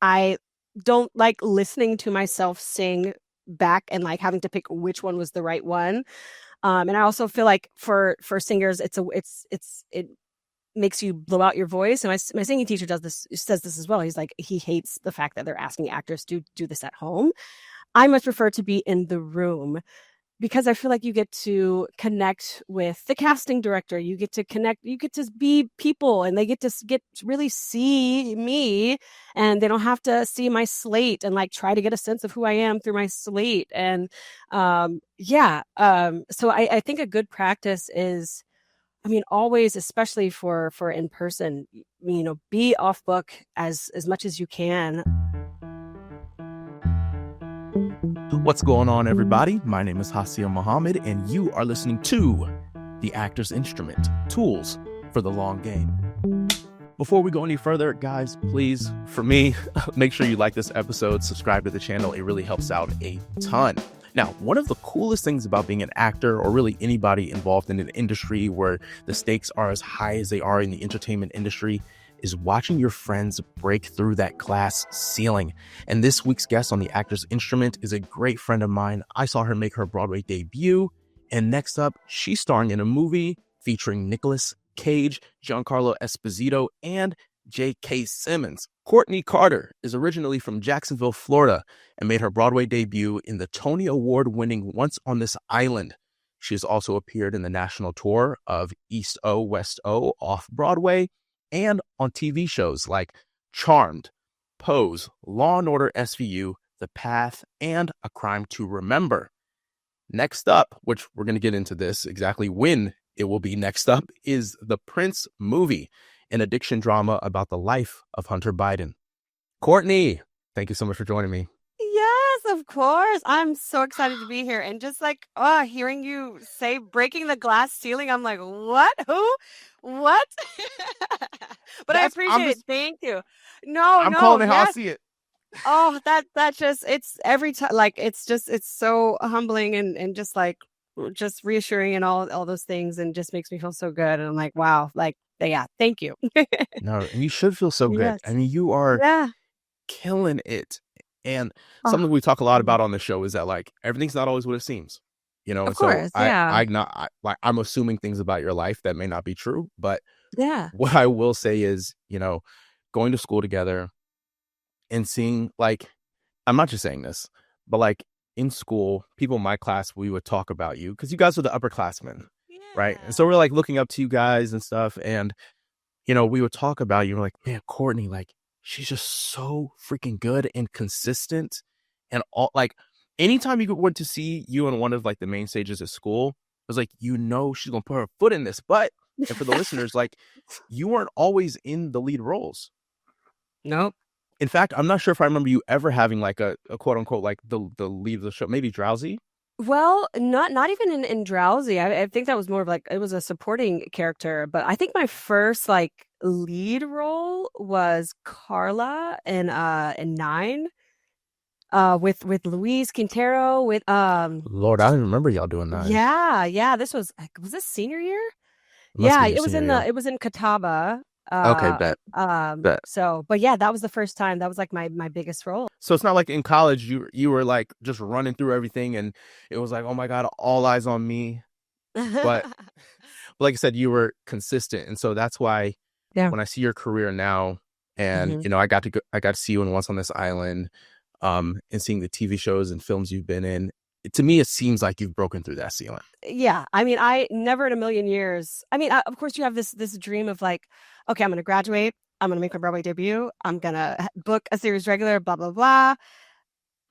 I don't like listening to myself sing back and like having to pick which one was the right one. And I also feel like for singers, it makes you blow out your voice. And my singing teacher says this as well. He's like, he hates the fact that they're asking actors to do this at home. I much prefer to be in the room because I feel like you get to connect with the casting director. You get to be people and they get to really see me, and they don't have to see my slate and like try to get a sense of who I am through my slate. And so I think a good practice is, I mean, always, especially for in person, be off book as much as you can. What's going on, everybody? My name is Hassiem Muhammad, and you are listening to The Actor's Instrument, Tools for the Long Game. Before we go any further, guys, please, for me, make sure you like this episode, subscribe to the channel. It really helps out a ton. Now, one of the coolest things about being an actor, or really anybody involved in an industry where the stakes are as high as they are in the entertainment industry, is watching your friends break through that glass ceiling. And this week's guest on The Actor's Instrument is a great friend of mine. I saw her make her Broadway debut. And next up, she's starring in a movie featuring Nicolas Cage, Giancarlo Esposito, and J.K. Simmons. Courtnee Carter is originally from Jacksonville, Florida, and made her Broadway debut in the Tony Award-winning Once on This Island. She has also appeared in the national tour of East O, West O off-Broadway, and on TV shows like Charmed, Pose, Law & Order SVU, The Path, and A Crime to Remember. Next up, which we're going to get into this exactly when it will be next up, is The Prince movie, an addiction drama about the life of Hunter Biden. Courtnee, thank you so much for joining me. Yes, of course. I'm so excited to be here. And just like, hearing you say breaking the glass ceiling, I'm like, what? Who? What? But I appreciate it. Thank you. I'm calling it how I see it. Oh, that just, it's every time, like, it's so humbling and just like, just reassuring and all those things, and just makes me feel so good. And I'm like, wow, like, yeah, thank you. No, and you should feel so good. Yes. I mean, you are killing it. And something we talk a lot about on the show is that like everything's not always what it seems, Of course, so I'm assuming things about your life that may not be true, but what I will say is, going to school together and seeing, like, I'm not just saying this, but like in school, people in my class, we would talk about you because you guys were the upperclassmen, right? And so we're like looking up to you guys and stuff, and we would talk about you. We're like, man, Courtnee, like, she's just so freaking good and consistent. And all, like, anytime you went to see you on one of like the main stages at school, it was like, she's gonna put her foot in this. But and for the listeners, like, you weren't always in the lead roles. Nope. In fact, I'm not sure if I remember you ever having like a quote unquote like the lead of the show, maybe Drowsy. Well, not even in Drowsy. I think that was more of like, it was a supporting character. But I think my first like lead role was Carla in 9. With Luis Quintero, with Lord, I don't remember y'all doing that. Yeah. This was this senior year? It was in Catawba. Okay, bet. So, but yeah, that was the first time. That was like my biggest role. So it's not like in college you were like just running through everything and it was like, oh my God, all eyes on me. But like I said, you were consistent, and so that's why when I see your career now, and I got to see you in Once on This Island, and seeing the TV shows and films you've been in, to me it seems like you've broken through that ceiling. Yeah, I mean, I never in a million years. I mean, of course, you have this dream of like, okay, I'm going to graduate, I'm going to make my Broadway debut, I'm going to book a series regular, blah blah blah.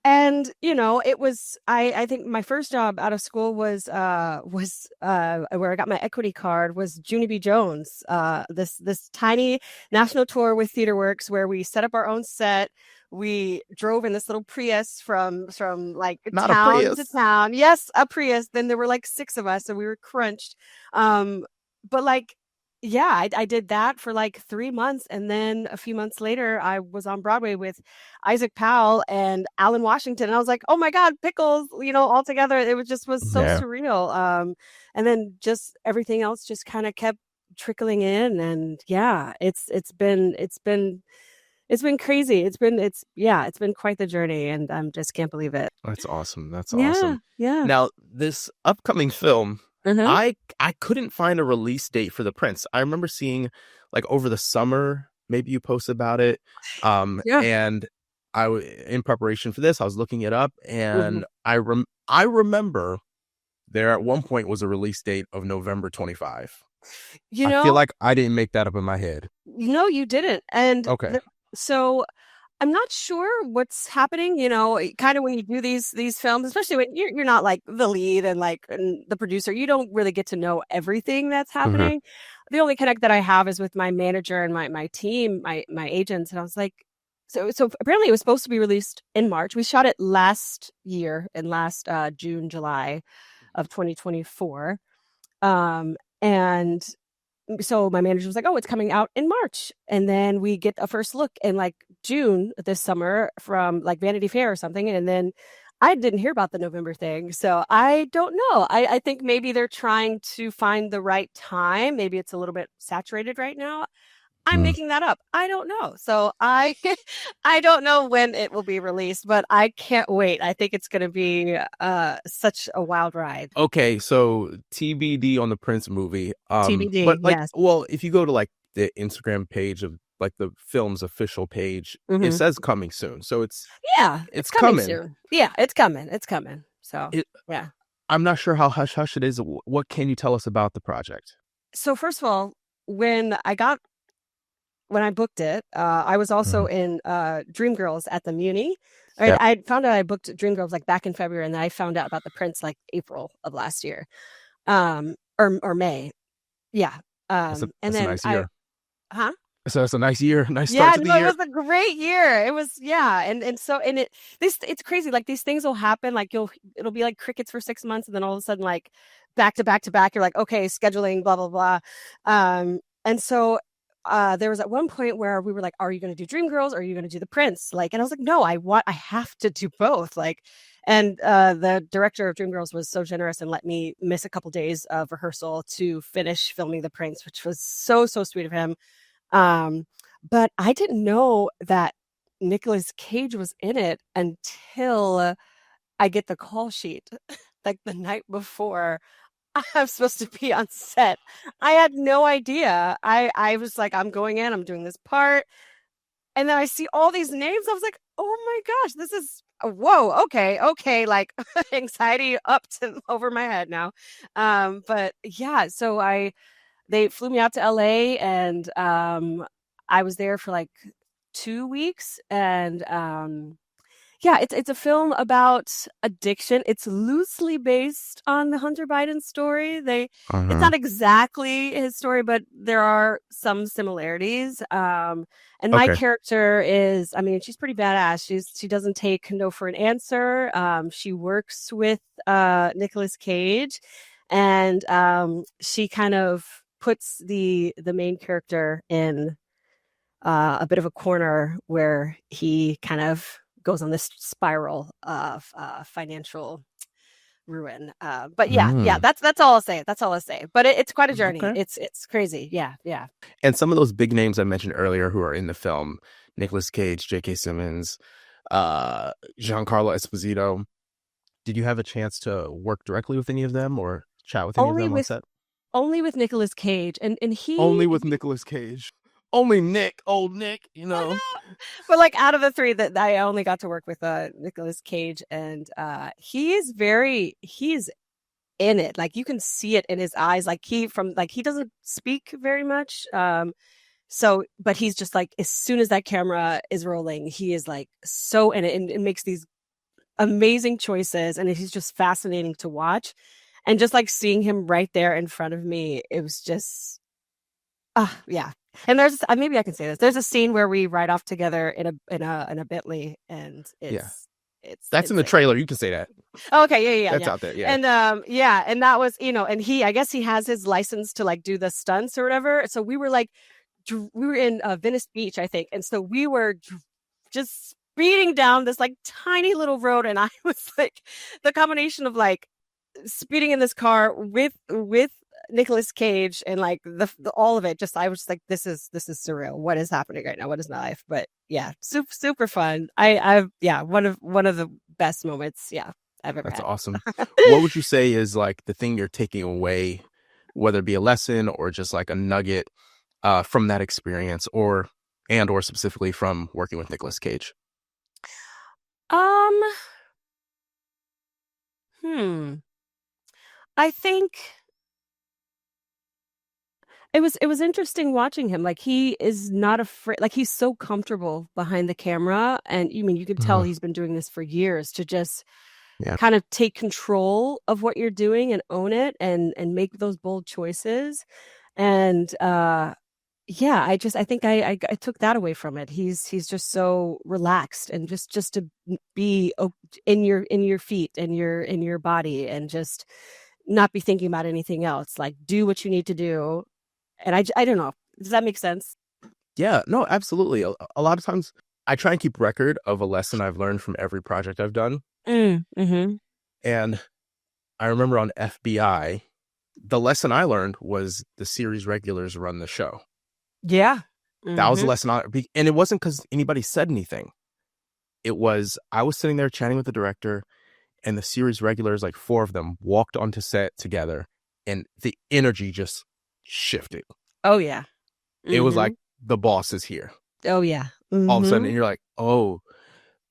And it was, I think my first job out of school was where I got my equity card, was Junie B. Jones, this tiny national tour with TheaterWorks where we set up our own set. We drove in this little Prius from like Not town a Prius. to town. Yes, a Prius. Then there were like 6 of us, and we were crunched. But like, yeah, I did that for like 3 months, and then a few months later, I was on Broadway with Isaac Powell and Alan Washington, and I was like, oh my God, pickles! All together. It was so surreal. And then just everything else just kind of kept trickling in, and yeah, it's been It's been crazy. It's been quite the journey, and I just can't believe it. That's awesome. That's Yeah, awesome. yeah. Now, this upcoming film, Uh-huh. I couldn't find a release date for The Prince. I remember seeing like over the summer, maybe you posted about it. Yeah. And in preparation for this, I was looking it up, Mhm. and I remember there at one point was a release date of November 25. You I feel know, like I didn't make that up in my head. no, you didn't. And Okay. so I'm not sure what's happening, kind of when you do these films, especially when you're not like the lead and the producer, you don't really get to know everything that's Hmm. happening. The only connect that I have is with my manager and my team, my agents. And I was like, so apparently it was supposed to be released in March. We shot it last year in last June, July of 2024. And so my manager was like, "Oh, it's coming out in March," and then we get a first look in like June this summer from like Vanity Fair or something, and then I didn't hear about the November thing, so I don't know. I think maybe they're trying to find the right time. Maybe it's a little bit saturated right now. I'm making that up. I don't know. So I I don't know when it will be released, but I can't wait. I think it's going to be such a wild ride. Okay, so TBD on the Prince movie. TBD, But like, yes. well, if you go to like the Instagram page of like the film's official page, it Hmm. says coming soon. So Yeah, it's it's coming coming. soon. Yeah, it's coming. It's coming. So, It yeah. I'm not sure how hush hush it is. What can you tell us about the project? So first of all, when I got when I booked it, I was also Mhm. in Dreamgirls at the Muni. Right, Yep. I found out I booked Dreamgirls like back in February, and then I found out about the Prince like April of last year, or May. Yeah. And That's a then nice year. huh? So that's a nice year, nice start Yeah, to the no, it year. was a great year. It was, yeah, and so and it's crazy. Like these things will happen. Like it'll be like crickets for 6 months, and then all of a sudden, like back to back to back, you're like, okay, scheduling, blah blah blah. And so there was at one point where we were like, are you going to do Dreamgirls or are you going to do The Prince? Like, and I was like, no, I have to do both. Like, and the director of Dreamgirls was so generous and let me miss a couple days of rehearsal to finish filming The Prince, which was so sweet of him. Um, but I didn't know that Nicolas Cage was in it until I get the call sheet like the night before I'm supposed to be on set. I had no idea. I was like, I'm going in, I'm doing this part. And then I see all these names. I was like, oh my gosh, this is whoa, okay, like anxiety up to over my head now. But yeah, so I they flew me out to LA, and I was there for like 2 weeks, and yeah, it's a film about addiction. It's loosely based on the Hunter Biden story. It's Uh-huh. not exactly his story, but there are some similarities. And my Okay. character is, I mean, she's pretty badass. She doesn't take no for an answer. She works with Nicolas Cage, and she kind of puts the main character in a bit of a corner where he kind of goes on this spiral of financial ruin. But yeah, Mm, that's all I'll say. That's all I'll say. But it's quite a journey. okay. It's crazy. Yeah, yeah. And some of those big names I mentioned earlier who are in the film, Nicolas Cage, J.K. Simmons, uh, Giancarlo Esposito. Did you have a chance to work directly with any of them or chat with any of Only them on with set? only with Nicolas Cage, and Only he. with Nicolas Cage. Only Nick, old Nick, I know. But like out of the three that I only got to work with Nicolas Cage, and he's in it. Like you can see it in his eyes. Like he doesn't speak very much. So but he's just like as soon as that camera is rolling, he is like so in it, and it makes these amazing choices, and he's just fascinating to watch. And just like seeing him right there in front of me, it was just yeah. And there's maybe I can say this. There's a scene where we ride off together in a Bentley, and Yeah. it's That's in the insane. trailer. You can say that. Oh, okay, yeah. That's out there. Yeah. And yeah, and that was, and he I guess he has his license to like do the stunts or whatever. So we were like we were in Venice Beach, I think. And so we were just speeding down this like tiny little road, and I was like the combination of like speeding in this car with Nicolas Cage and like the all of it. Just I was just like, this is surreal. What is happening right now? What is my life? But yeah, super fun. Yeah, one of the best moments, yeah, I've ever That's had. awesome. What would you say is like the thing you're taking away, whether it be a lesson or just like a nugget from that experience, or specifically from working with Nicolas Cage? Um, hmm. I think it was interesting watching him. Like he is not afraid. Like he's so comfortable behind the camera, and you could tell Mhm. he's been doing this for years to just Yeah. kind of take control of what you're doing and own it and make those bold choices. And yeah, I think I took that away from it. He's just so relaxed and just to be in your feet and in your body and just not be thinking about anything else. Like do what you need to do. And I don't know. Does that make sense? Yeah, no, absolutely. A lot of times I try and keep record of a lesson I've learned from every project I've done. Mm-hmm. And I remember on FBI, the lesson I learned was the series regulars run the show. Yeah. That was the Mm-hmm. lesson and it wasn't because anybody said anything. It was, I was sitting there chatting with the director, and the series regulars, like four of them, walked onto set together, and the energy just shifted. Oh yeah. It was Mm-hmm. like the boss is here Oh yeah. all of a sudden, Mm-hmm. and you're like, oh,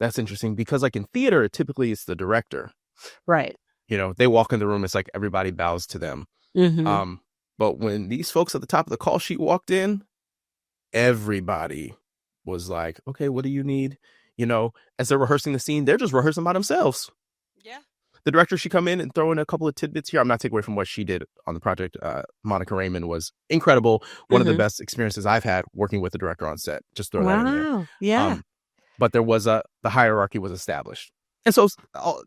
that's interesting, because like in theater, typically it's the director. Right. They walk in the room, it's like everybody bows to them. Mm-hmm. But when these folks at the top of the call sheet walked in, everybody was like, okay, what do you need? As they're rehearsing the scene, they're just rehearsing by themselves. Yeah. The director should come in and throw in a couple of tidbits here. I'm not taking away from what she did on the project. Monica Raymond was incredible. One of the Mm-hmm. best experiences I've had working with the director on set. Just throw that in there. Wow. Yeah. But there was the hierarchy was established. And so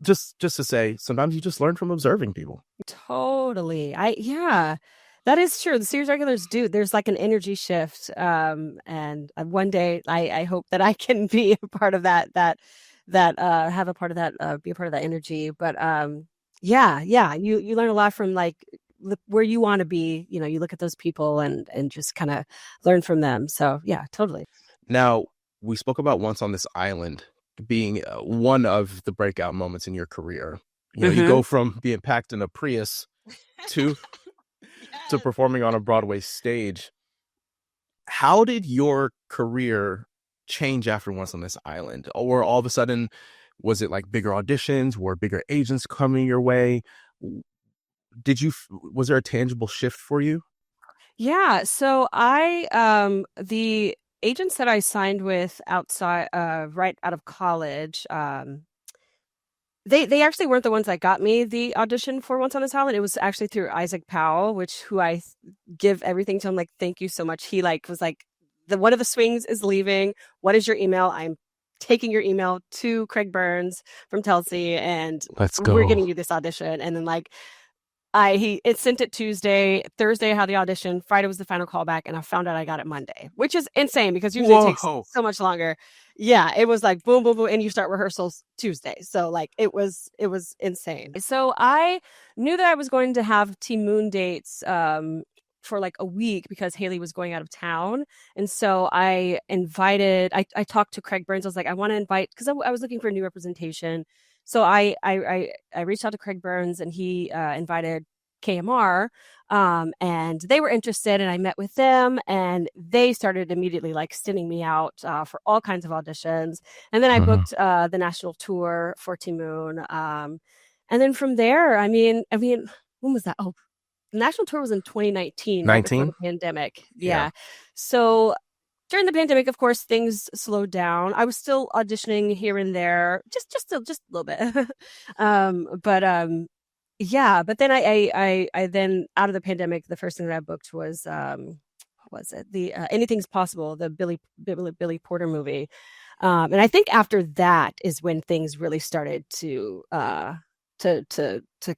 just to say, sometimes you just learn from observing people. Totally. Yeah, that is true. The series regulars do. There's like an energy shift. And one day I hope that I can be a part of that have a part of that, be a part of that energy. But yeah, you learn a lot from like where you want to be. You look at those people and just kind of learn from them. So yeah, totally. Now, we spoke about Once on This Island being one of the breakout moments in your career. You Mm-hmm. go from being packed in a Prius to Yes. performing on a Broadway stage. How did your career change after Once on This Island? Or all of a sudden, was it like bigger auditions? Were bigger agents coming your way? Was there a tangible shift for you? Yeah, so the agents that I signed with outside right out of college, they actually weren't the ones that got me the audition for Once on a Island. It was actually through Isaac Powell, who I give everything to him. Like, thank you so much. He like was like, the one of the swings is leaving. What is your email? I'm taking your email to Craig Burns from Telsey, and Let's we're go. getting you this audition. And then like it sent it Tuesday. Thursday I had the audition. Friday was the final callback, and I found out I got it Monday, which is insane because usually it takes Whoa. so much longer. Yeah, it was like boom, boom, boom, and you start rehearsals Tuesday. So like it was insane. So I knew that I was going to have Team Moon dates for like a week because Haley was going out of town. And so I talked to Craig Burns. I was like, I want to invite, because I was looking for a new representation. So I reached out to Craig Burns, and he invited KMR, and they were interested, and I met with them, and they started immediately like sending me out for all kinds of auditions. And then I Mhm. booked the national tour for Team Moon. And then from there, when was that? Oh, the national tour was in 2019, right before 19? the pandemic. Yeah. Yeah. So during the pandemic, of course, things slowed down. I was still auditioning here and there, just a little bit. But yeah. But then I then out of the pandemic, the first thing that I booked was what was it? The Anything's Possible, the Billy Porter movie. And I think after that is when things really started to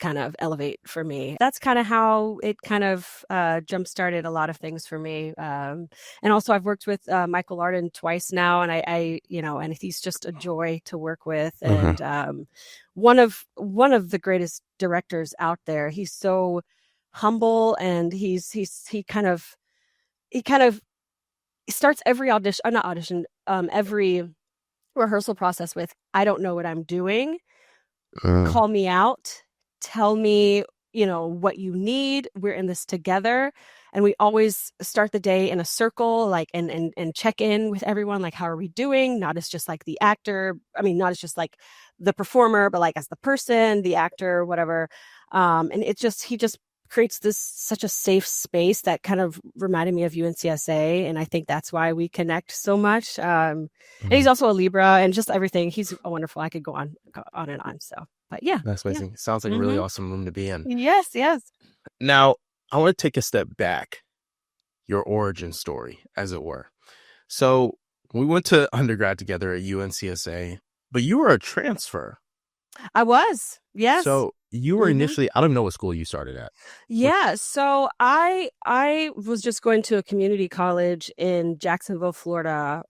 kind of elevate for me. That's kind of how it kind of jump started a lot of things for me. And also I've worked with Michael Arden twice now, and and he's just a joy to work with, Mhm. and one of the greatest directors out there. He's so humble, and he kind of starts every audition, not audition, every rehearsal process with, I don't know what I'm doing. Mm. Call me out. Tell me, what you need. We're in this together. And we always start the day in a circle, like, and check in with everyone, like, how are we doing? Not as just like the actor. I mean, not as just like the performer, but like as the person, the actor, whatever. And he just creates this such a safe space that kind of reminded me of UNCSA. And I think that's why we connect so much. And he's Mhm. also a Libra, and just everything. He's wonderful. I could go on and on. So, but yeah. That's Yeah. amazing. Sounds like a really Hmm. awesome room to be in. Yes, yes. Now, I want to take a step back, your origin story, as it were. So we went to undergrad together at UNCSA, but you were a transfer. I was. Yes. So you were Hmm. initially, I don't know what school you started at. Yeah. So I was just going to a community college in Jacksonville, Florida.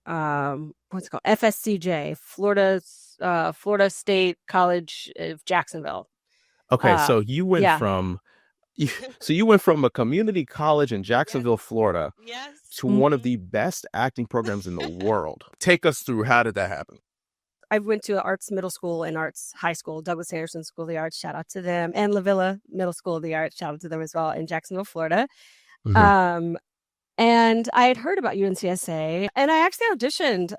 What's it called? FSCJ, Florida State College of Jacksonville. Okay, Uh, so you went yeah. from you went from a community college in Yes. Jacksonville, Florida, Yes. to one of Hmm. the best acting programs in the world. Take us through, how did that happen? I went to an arts middle school and arts high school, Douglas Harrison School of the Arts, shout out to them, and La Villa Middle School of the Arts, shout out to them as well, in Jacksonville, Florida. Hmm. Um, and I had heard about UNCSA, and I actually auditioned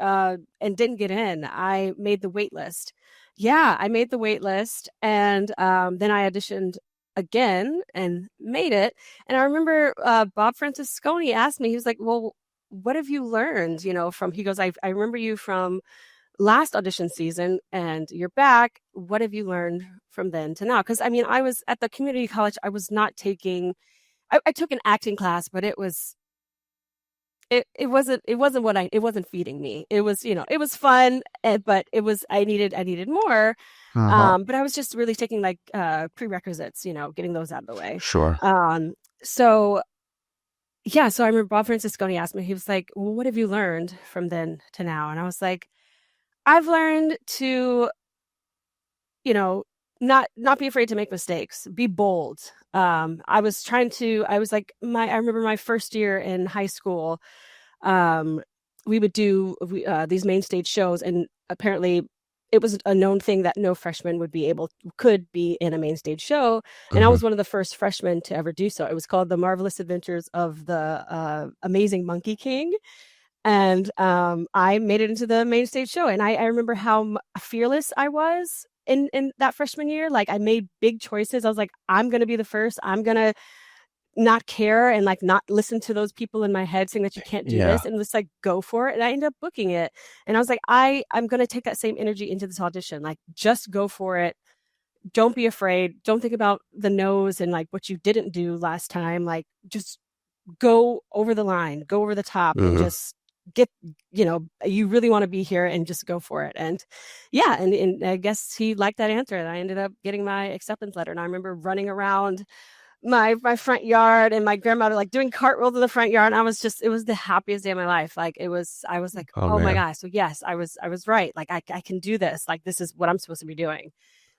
and didn't get in. I made the wait list. Yeah, I made the wait list, and then I auditioned again and made it. And I remember Bob Francisconi asked me, he was like, "Well, what have you learned? From?" He goes, "I remember you from last audition season, and you're back. What have you learned from then to now?" Because I mean, I was at the community college. I was not taking. I took an acting class, but it wasn't what it wasn't feeding me. It was, it was fun, but I needed more. Uh-huh. But I was just really taking like prerequisites, getting those out of the way. Sure. So yeah, so I remember Bob Francisconi asked me, he was like, "Well, what have you learned from then to now?" And I was like, "I've learned to, you know, not be afraid to make mistakes, be bold." I was like, I remember my first year in high school, we would do these main stage shows, and apparently it was a known thing that no freshman could be in a main stage show, and I Hmm. was one of the first freshmen to ever do so. It was called The Marvelous Adventures of the Amazing Monkey King, and I made it into the main stage show, and I remember how fearless I was in that freshman year. Like, I made big choices. I was like, I'm gonna be the first. I'm gonna not care and like not listen to those people in my head saying that you can't do Yeah. this, and just like go for it. And I ended up booking it, and I was like, I'm gonna take that same energy into this audition. Like, just go for it. Don't be afraid. Don't think about the no's and like what you didn't do last time. Like, just go over the line, go over the top, and Hmm. just get, you really want to be here, and just go for it. And yeah, and I guess he liked that answer, and I ended up getting my acceptance letter. And I remember running around my front yard, and my grandmother like doing cartwheels in the front yard, and it was the happiest day of my life. Like, I was like, Oh oh my man. gosh. So yes, I was right. Like, I can do this. Like, this is what I'm supposed to be doing.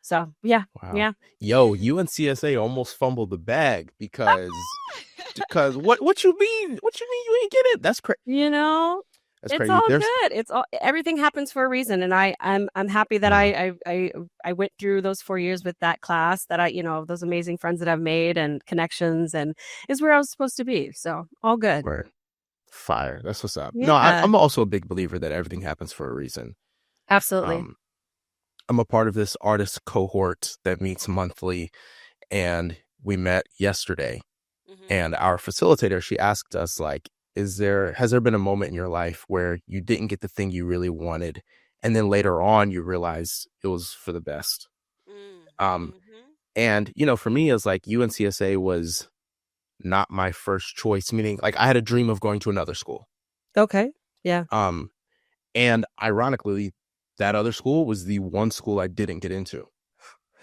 So yeah. Wow. Yeah. Yo, UNCSA almost fumbled the bag because what you mean? What you mean you ain't get it? That's crazy. you know That's It's crazy. all There's good. Everything happens for a reason, and I'm happy that uh, I went through those 4 years with that class, that those amazing friends that I've made and connections, and is where I was supposed to be. So all good. right. Fire. That's what's up. No, Yeah, I'm also a big believer that everything happens for a reason. absolutely. Um, I'm a part of this artist cohort that meets monthly, and we met yesterday. Hmm. And our facilitator, she asked us, like, has there been a moment in your life where you didn't get the thing you really wanted, and then later on you realize it was for the best? Um, Mm-hmm. and for me, it's like UNCSA was not my first choice, meaning like I had a dream of going to another school. Okay. Yeah. Um, and ironically, that other school was the one school I didn't get into.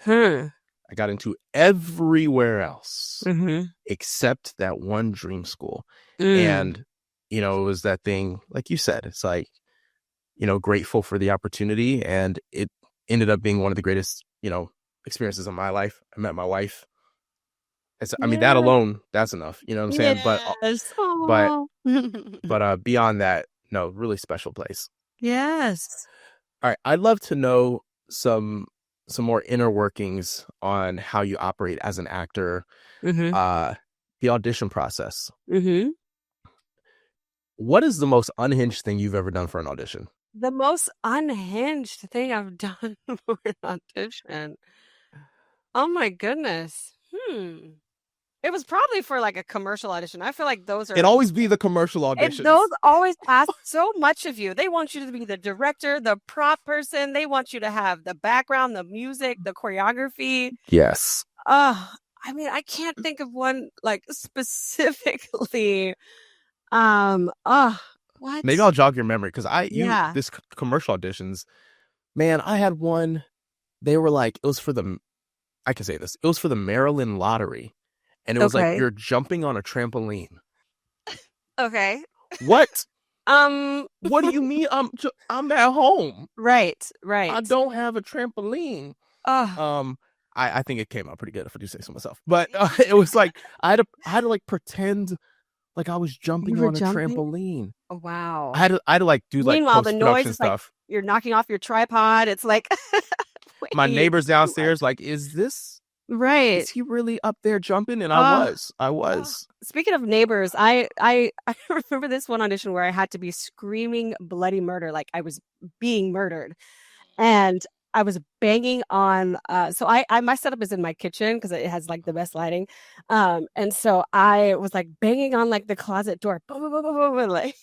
Hmm. I got into everywhere else Mm-hmm. except that one dream school. Mm. And, it was that thing, like you said, it's like, grateful for the opportunity. And it ended up being one of the greatest, experiences of my life. I met my wife. I mean, that Yeah. alone, that's enough. You know what I'm saying? Yes. But Oh. beyond that, no, really special place. Yes. All right, I'd love to know some more inner workings on how you operate as an actor. Mhm. The audition process. Mhm. What is the most unhinged thing you've ever done for an audition? The most unhinged thing I've done for an audition. Oh my goodness. It was probably for like a commercial audition. I feel like It always be the commercial auditions. those always ask so much of you. They want you to be the director, the prop person. They want you to have the background, the music, the choreography. Yes. I mean, I can't think of one like specifically. What? Maybe I'll jog your memory because Yeah. this commercial auditions, man, I had one. They were like, it was for I can say this. It was for the Maryland lottery. And it was like, Okay. you're jumping on a trampoline. Okay. What? Um, What do you mean? I'm at home. right, I right. don't have a trampoline. Oh, I think it came out pretty good if I do say so myself. But it was like I had to like pretend like I was you jumping were on a jumping? trampoline. Oh, wow. I had to like do like Meanwhile, the post noise production is like stuff. you're knocking off your tripod. It's like, My wait, neighbors too much. downstairs like, Right. is he really up there jumping? And I Oh, was. I oh. was. Speaking of neighbors, I remember this one audition where I had to be screaming bloody murder, like I was being murdered. And I was banging on so I my setup is in my kitchen because it has like the best lighting. And so I was like banging on like the closet door. Boom, boom, boom, boom, boom, boom, like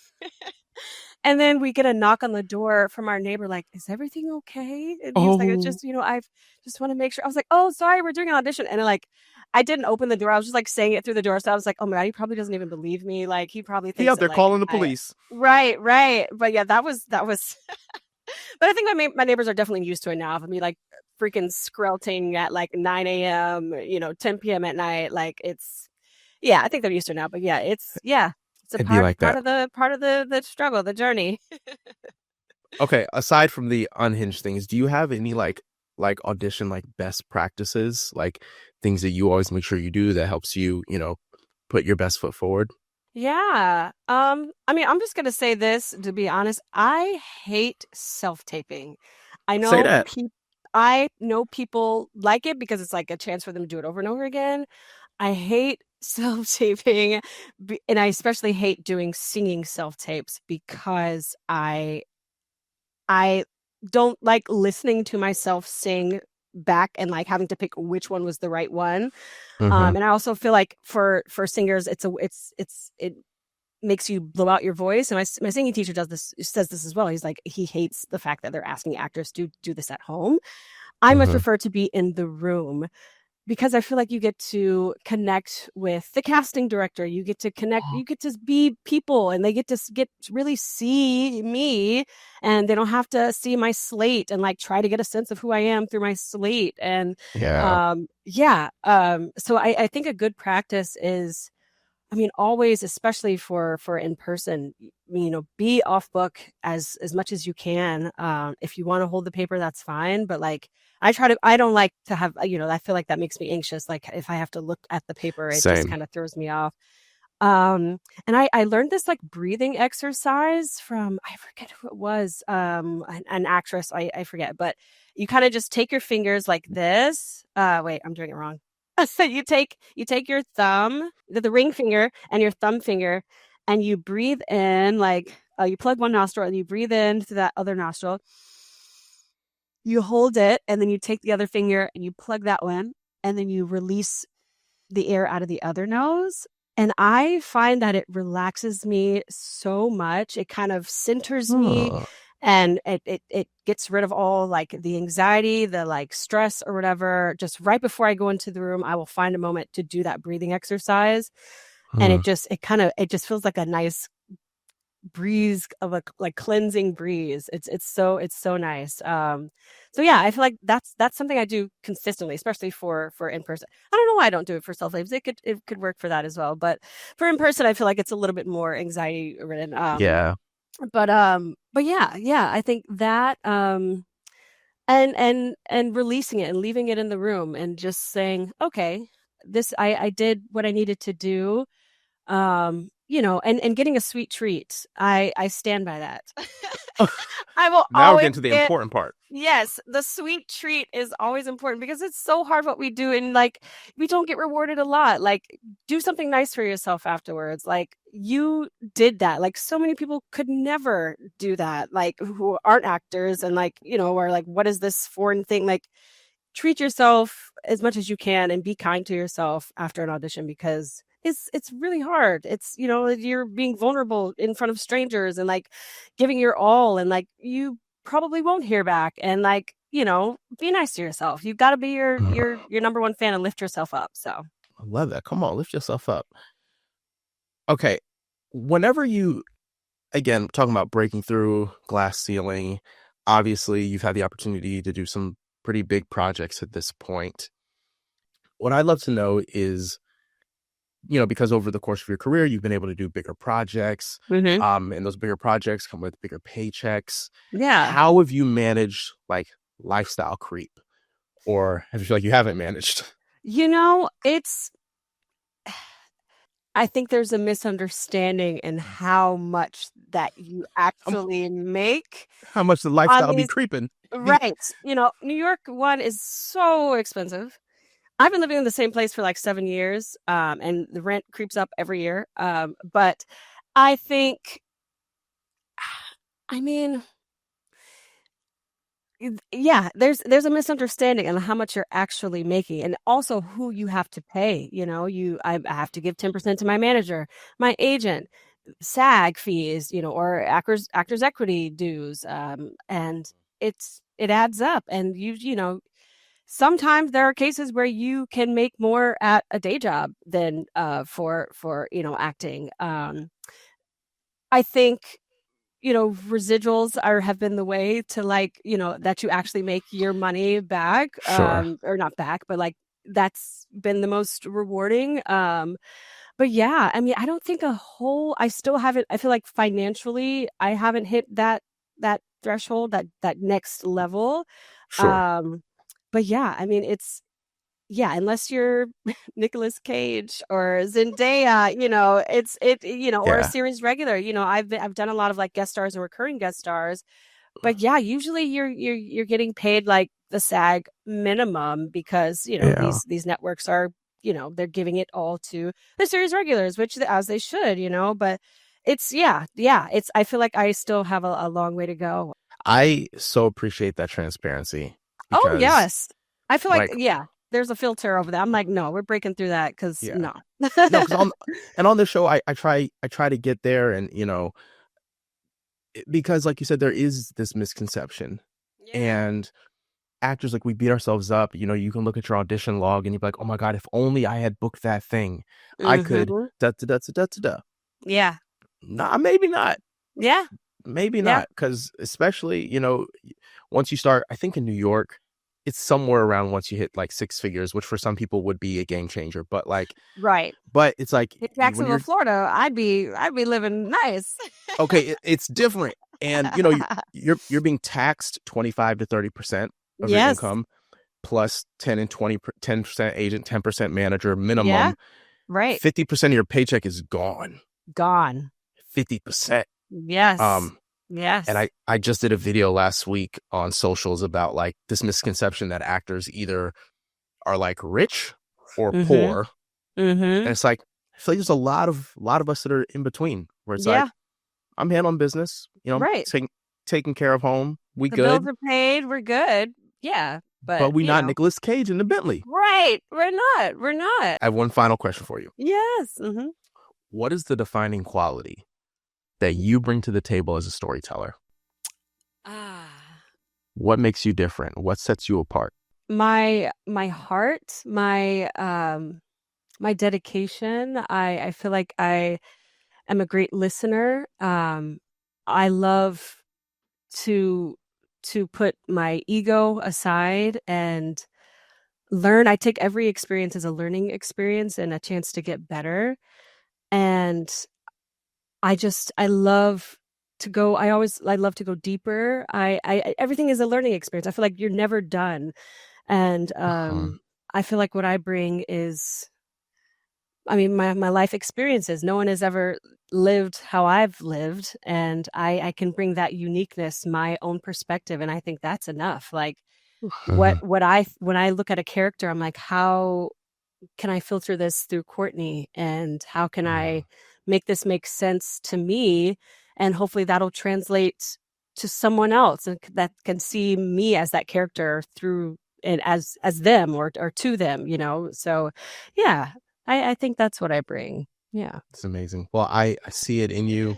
and then we get a knock on the door from our neighbor, like, is everything okay? And he was like, it's Oh, just, I just want to make sure. I was like, oh, sorry, we're doing an audition. And like, I didn't open the door. I was just like saying it through the door. So I was like, oh my God, he probably doesn't even believe me. Like, he probably he thinks out that there like calling the I, police. right, right. But yeah, that was, but I think my neighbors are definitely used to it now. Of me like freaking skrelting at like 9 a.m., 10 p.m. at night. Like yeah, I think they're used to it now. But yeah, it's a It'd be like part that. of the struggle, the journey. Okay, aside from the unhinged things, do you have any like audition like best practices, like things that you always make sure you do that helps you, put your best foot forward? Yeah. I mean, I'm just gonna say this to be honest. I hate self-taping. I Say know that. people I know people like it because it's like a chance for them to do it over and over again. I hate self-taping, and I especially hate doing singing self-tapes because I don't like listening to myself sing back and like having to pick which one was the right one. Mm-hmm. And I also feel like for singers, it makes you blow out your voice. And my singing teacher says this as well. He's like, he hates the fact that they're asking actors to do this at home. I much Mm-hmm. prefer to be in the room because I feel like you get to connect with the casting director. You get to be people and they get to really see me and they don't have to see my slate and like try to get a sense of who I am through my slate. And Yeah. yeah. So I think a good practice is I mean, always, especially for in person, be off book as much as you can. If you want to hold the paper, that's fine. But like, I don't like to have, I feel like that makes me anxious. Like if I have to look at the paper, it just Same. kind of throws me off. And I learned this like breathing exercise from, I forget who it was, an actress. I forget, but you kind of just take your fingers like this. Wait, I'm doing it wrong. So you take your thumb, the ring finger and your thumb finger, and you breathe in like you plug one nostril and you breathe in through that other nostril. You hold it and then you take the other finger and you plug that one and then you release the air out of the other nose. And I find that it relaxes me so much. It kind of centers me Huh. and it gets rid of all like the anxiety, the like stress or whatever. Just right before I go into the room, I will find a moment to do that breathing exercise. And Huh. it just feels like a nice breeze of a like cleansing breeze. It's so nice. So yeah, I feel like that's something I do consistently, especially for in person. I don't know why I don't do it for self tapes. It could work for that as well, but for in person, I feel like it's a little bit more anxiety ridden. Yeah. But yeah, I think that and releasing it and leaving it in the room and just saying, okay. I did what I needed to do. And getting a sweet treat. I stand by that. I will Now we're always getting to the get important part. Yes, the sweet treat is always important because it's so hard what we do, and like we don't get rewarded a lot. Like, do something nice for yourself afterwards. Like, you did that. Like, so many people could never do that, like who aren't actors, and like, are like, what is this foreign thing? Like, treat yourself as much as you can and be kind to yourself after an audition, because it's really hard. It's, you're being vulnerable in front of strangers and like giving your all, and like you probably won't hear back, and like, be nice to yourself. You've got to be your number one fan and lift yourself up. So I love that. Come on, lift yourself up. Okay. Whenever you, again, talking about breaking through glass ceiling, obviously you've had the opportunity to do some pretty big projects at this point. What I'd love to know is, because over the course of your career, you've been able to do bigger projects, and those bigger projects come with bigger paychecks. yeah. How have you managed like lifestyle creep, or have you feel like you haven't managed? It's I think there's a misunderstanding in how much that you actually make How much the on lifestyle be these. creeping? Right. New York one is so expensive. I've been living in the same place for like 7 years, and the rent creeps up every year. But I think, I mean, yeah, there's a misunderstanding on how much you're actually making, and also who you have to pay. I have to give 10% to my manager, my agent, SAG fees, or actors equity dues, and it adds up, and sometimes there are cases where you can make more at a day job than for acting. I think residuals have been the way to, like, that you actually make your money back, Sure. or not back, but like that's been the most rewarding. But yeah, I mean, I don't think I still haven't, I feel like financially I haven't hit that threshold, that next level. Sure. But yeah, I mean, unless you're Nicolas Cage or Zendaya, or a Yeah. series regular. I've done a lot of like guest stars and recurring guest stars, but yeah, usually you're getting paid like the SAG minimum, because Yeah. these networks are, they're giving it all to the series regulars, which as they should, but it's, it's, I feel like I still have a long way to go. I so appreciate that transparency Oh, because, yes. I feel like, like, yeah, there's a filter over that. I'm like, no, we're breaking through that, because yeah, no. no, because on this show, I try to get there, and because like you said, there is this misconception, Yeah. and actors, like, we beat ourselves up. You can look at your audition log and you'd be like, oh my god, if only I had booked that thing, I could Hmm. da da da da da da. Yeah. Nah, maybe not. Yeah. Maybe Yeah. not, because especially, once you start, I think in New York, it's somewhere around once you hit like six figures, which for some people would be a game changer. But Right. it's like In when Jacksonville, you're Florida, I'd be living nice. okay, it's different, and you're being taxed 25 to 30% of your Yes. income, plus 10% agent, 10% manager Yeah. minimum. Right. 50% of your paycheck is gone. Gone. 50%. Yes. Um, and Yes. I just did a video last week on socials about like this misconception that actors either are like rich or Mm-hmm. poor. And Mm-hmm. it's like, I feel like there's a lot of us that are in between, where it's Yeah. like, I'm handling business, Right. taking care of home. We The bills good, are paid. We're good. Yeah. but But, we not Nicolas Cage in the Bentley. right. We're not. We're not. I have one final question for you. Yes. Mm-hmm. What is the defining quality that you bring to the table as a storyteller? Ah. What makes you different? What sets you apart? My heart, my dedication. I feel like I am a great listener. I love to put my ego aside and learn. I take every experience as a learning experience and a chance to get better. And I love to go. I love to go deeper. Everything is a learning experience. I feel like you're never done. And Uh-huh. I feel like what I bring is, I mean, my life experiences. No one has ever lived how I've lived, and I can bring that uniqueness, my own perspective, and I think that's enough. Like what I when I look at a character, I'm like, how can I filter this through Courtney, and how can I make this make sense to me, and hopefully that'll translate to someone else and that can see me as that character through and as them or to them, you know. So yeah, I think that's what I bring. Yeah. It's amazing. Well, I see it in you.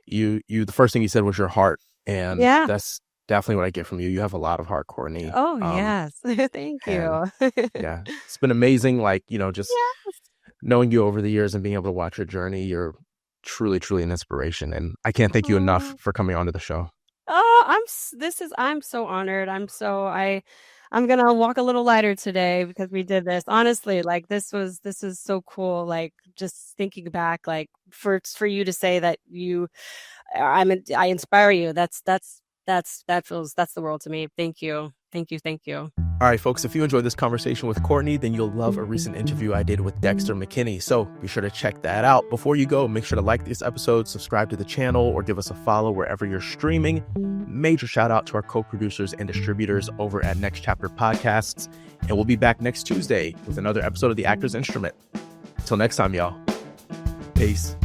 You the first thing you said was your heart, and Yeah. that's definitely what I get from you. You have a lot of heart, Courtney. Oh yes. Thank And you. yeah, it's been amazing. Like, just Yes. knowing you over the years and being able to watch your journey. You're truly, truly an inspiration, and I can't thank you enough Oh. for coming onto the show. Oh, I'm so honored. I'm gonna walk a little lighter today because we did this. Honestly, like this is so cool. Like just thinking back, like for you to say that I inspire you. That's the world to me. Thank you. Thank you. Thank you. All right, folks, if you enjoyed this conversation with Courtney, then you'll love a recent interview I did with Dexter McKinney. So be sure to check that out. Before you go, make sure to like this episode, subscribe to the channel, or give us a follow wherever you're streaming. Major shout out to our co-producers and distributors over at Next Chapter Podcasts. And we'll be back next Tuesday with another episode of The Actor's Instrument. Until next time, y'all. Peace.